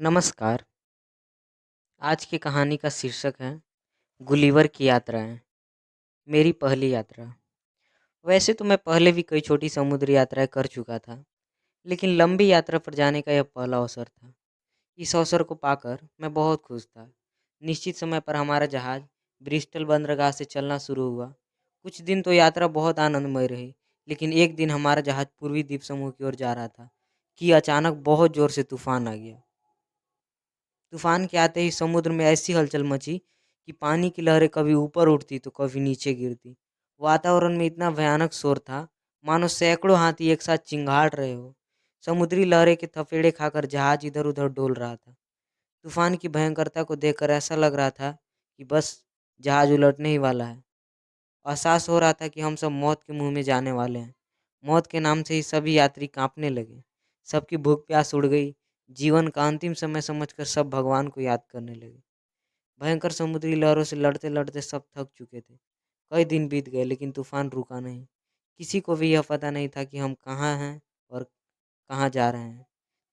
नमस्कार। आज की कहानी का शीर्षक है गुलिवर की यात्राएं। मेरी पहली यात्रा। वैसे तो मैं पहले भी कई छोटी समुद्री यात्राएं कर चुका था, लेकिन लंबी यात्रा पर जाने का यह पहला अवसर था। इस अवसर को पाकर मैं बहुत खुश था। निश्चित समय पर हमारा जहाज ब्रिस्टल बंदरगाह से चलना शुरू हुआ। कुछ दिन तो यात्रा बहुत आनंदमय रही, लेकिन एक दिन हमारा जहाज पूर्वी द्वीप समूह की ओर जा रहा था कि अचानक बहुत जोर से तूफान आ गया। तूफान के आते ही समुद्र में ऐसी हलचल मची कि पानी की लहरें कभी ऊपर उठती तो कभी नीचे गिरती। वातावरण में इतना भयानक शोर था, मानो सैकड़ों हाथी एक साथ चिंगाड़ रहे हो। समुद्री लहरें के थपेड़े खाकर जहाज इधर उधर डोल रहा था। तूफान की भयंकरता को देखकर ऐसा लग रहा था कि बस जहाज उलटने ही वाला है। एहसास हो रहा था कि हम सब मौत के मुंह में जाने वाले हैं। मौत के नाम से ही सभी यात्री कांपने लगे। सबकी भूख प्यास उड़ गई। जीवन का अंतिम समय समझकर सब भगवान को याद करने लगे। भयंकर समुद्री लहरों से लड़ते लड़ते सब थक चुके थे। कई दिन बीत गए, लेकिन तूफान रुका नहीं। किसी को भी यह पता नहीं था कि हम कहाँ हैं और कहाँ जा रहे हैं।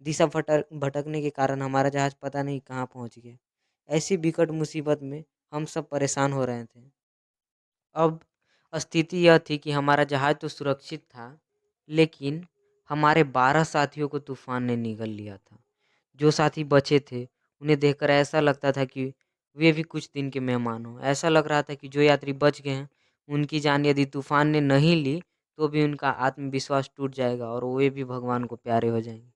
दिशा भटकने के कारण हमारा जहाज पता नहीं कहाँ पहुंच गया। ऐसी विकट मुसीबत में हम सब परेशान हो रहे थे। अब स्थिति यह थी कि हमारा जहाज तो सुरक्षित था, लेकिन हमारे 12 साथियों को तूफान ने निगल लिया था। जो साथी बचे थे, उन्हें देखकर ऐसा लगता था कि वे भी कुछ दिन के मेहमान हों। ऐसा लग रहा था कि जो यात्री बच गए हैं, उनकी जान यदि तूफान ने नहीं ली तो भी उनका आत्मविश्वास टूट जाएगा और वे भी भगवान को प्यारे हो जाएंगे।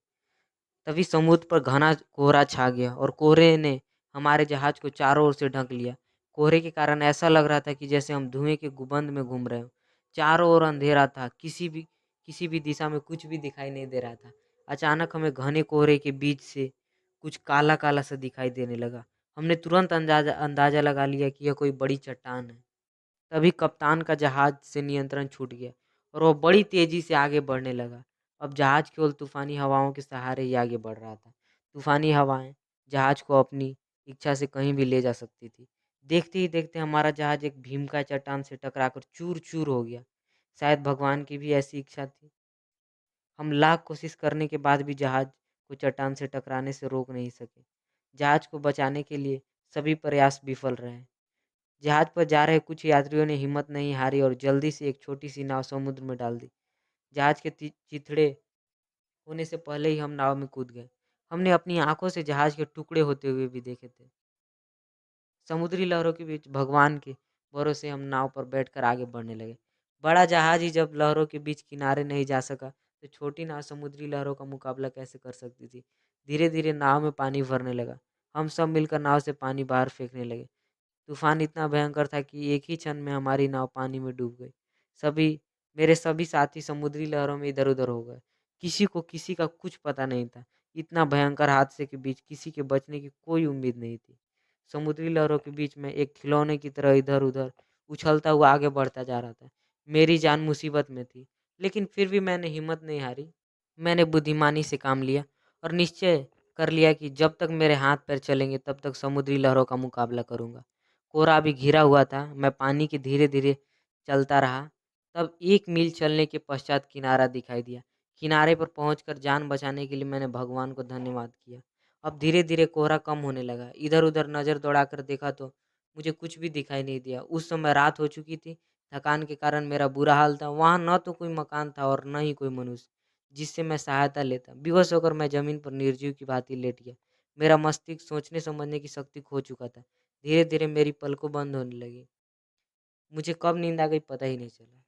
तभी समुद्र पर घना कोहरा छा गया और कोहरे ने हमारे जहाज को चारों ओर से ढक लिया। कोहरे के कारण ऐसा लग रहा था कि जैसे हम धुएं के गुंबद में घूम रहे हो। चारों ओर अंधेरा था, किसी भी दिशा में कुछ भी दिखाई नहीं दे रहा था। अचानक हमें घने कोहरे के बीच से कुछ काला काला सा दिखाई देने लगा। हमने तुरंत अंदाजा अंदाजा लगा लिया कि यह कोई बड़ी चट्टान है। तभी कप्तान का जहाज से नियंत्रण छूट गया और वह बड़ी तेजी से आगे बढ़ने लगा। अब जहाज केवल तूफानी हवाओं के सहारे ही आगे बढ़ रहा था। तूफानी हवाएं जहाज को अपनी इच्छा से कहीं भी ले जा सकती थी। देखते ही देखते हमारा जहाज एक भीमका चट्टान से टकराकर चूर चूर हो गया। शायद भगवान की भी ऐसी इच्छा थी। हम लाख कोशिश करने के बाद भी जहाज को चट्टान से टकराने से रोक नहीं सके। जहाज को बचाने के लिए सभी प्रयास विफल रहे। जहाज पर जा रहे कुछ यात्रियों ने हिम्मत नहीं हारी और जल्दी से एक छोटी सी नाव समुद्र में डाल दी। जहाज के चिथड़े होने से पहले ही हम नाव में कूद गए। हमने अपनी आंखों से जहाज के टुकड़े होते हुए भी देखे थे। समुद्री लहरों के बीच भगवान के भरोसे हम नाव पर बैठकर आगे बढ़ने लगे। बड़ा जहाज ही जब लहरों के बीच किनारे नहीं जा सका, तो छोटी नाव समुद्री लहरों का मुकाबला कैसे कर सकती थी। धीरे धीरे नाव में पानी भरने लगा। हम सब मिलकर नाव से पानी बाहर फेंकने लगे। तूफान इतना भयंकर था कि एक ही क्षण में हमारी नाव पानी में डूब गई। सभी मेरे सभी साथी समुद्री लहरों में इधर उधर हो गए। किसी को किसी का कुछ पता नहीं था। इतना भयंकर हादसे के बीच किसी के बचने की कोई उम्मीद नहीं थी। समुद्री लहरों के बीच में एक खिलौने की तरह इधर उधर उछलता हुआ आगे बढ़ता जा रहा था। मेरी जान मुसीबत में थी, लेकिन फिर भी मैंने हिम्मत नहीं हारी। मैंने बुद्धिमानी से काम लिया और निश्चय कर लिया कि जब तक मेरे हाथ पैर चलेंगे तब तक समुद्री लहरों का मुकाबला करूंगा। कोहरा अभी घिरा हुआ था। मैं पानी के धीरे धीरे चलता रहा। तब 1 मील चलने के पश्चात किनारा दिखाई दिया। किनारे पर पहुंचकर जान बचाने के लिए मैंने भगवान को धन्यवाद किया। अब धीरे धीरे कोहरा कम होने लगा। इधर उधर नजर दौड़ाकर देखा तो मुझे कुछ भी दिखाई नहीं दिया। उस समय रात हो चुकी थी। थकान के कारण मेरा बुरा हाल था। वहां न तो कोई मकान था और न ही कोई मनुष्य जिससे मैं सहायता लेता। बेहोश होकर मैं जमीन पर निर्जीव की भांति लेट गया। मेरा मस्तिष्क सोचने समझने की शक्ति खो चुका था। धीरे धीरे मेरी पलकों बंद होने लगी। मुझे कब नींद आ गई पता ही नहीं चला।